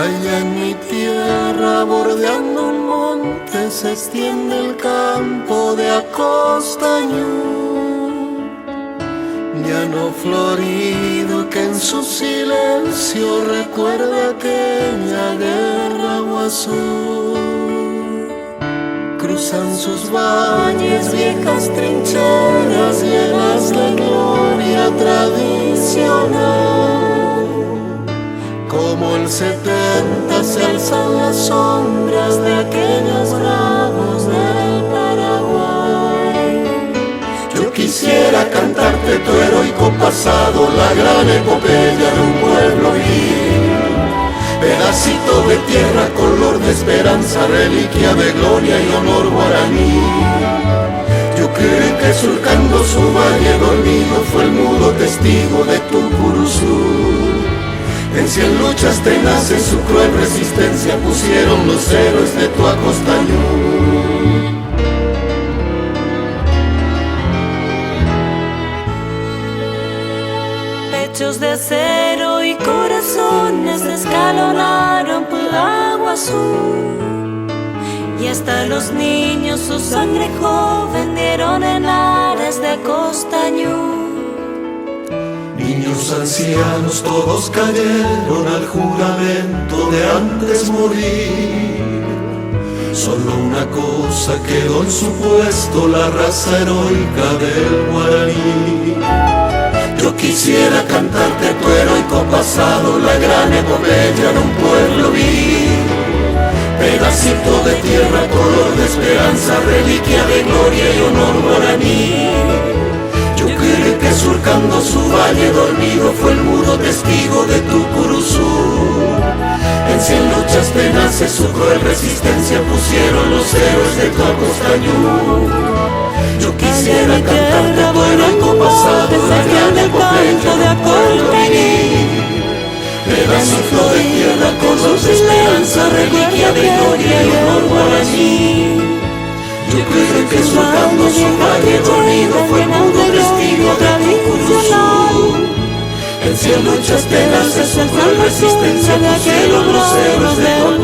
Allá en mi tierra, bordeando un monte, se extiende el campo de Acostañú. Llano florido que en su silencio recuerda aquella guerra guazú. Cruzan sus valles viejas trincheras llenas de gloria tradicional. Como el 70 se alzan las sombras de aquellos bravos del Paraguay. Yo quisiera cantarte tu heroico pasado, la gran epopeya de un pueblo vil. Pedacito de tierra, color de esperanza, reliquia de gloria y honor guaraní. Yo creo que surcando su valle dormido fue el mudo testigo de tu Curuzú. En 100 luchas tenaces su cruel resistencia pusieron los héroes de tu Acostañú. Pechos de acero y corazones escalonaron por el agua azul. Y hasta los niños su sangre joven dieron en aras de Acostañú. Niños ancianos todos cayeron al juramento de antes morir. Solo una cosa quedó en su puesto, la raza heroica del guaraní. Yo quisiera cantarte tu heroico pasado, la gran epopeya de un pueblo vil. Pedacito de tierra, color de esperanza, reliquia de gloria y honor guaraní. Yo creo que surcando su valle dormido fue el mudo testigo de tu Curuzú. En 100 luchas tenaces su cruel resistencia pusieron los héroes de tu Acostañú. Yo quisiera cantarte tu heroico pasado, la gran epopeya de un pueblo vil. Pedacito de tierra, color de esperanza, reliquia de gloria y honor guaraní. Yo creo que surcando su valle dormido fue el mudo testigo de tu Curuzú. En 100 luchas tenaces su cruel resistencia pusieron los héroes de tu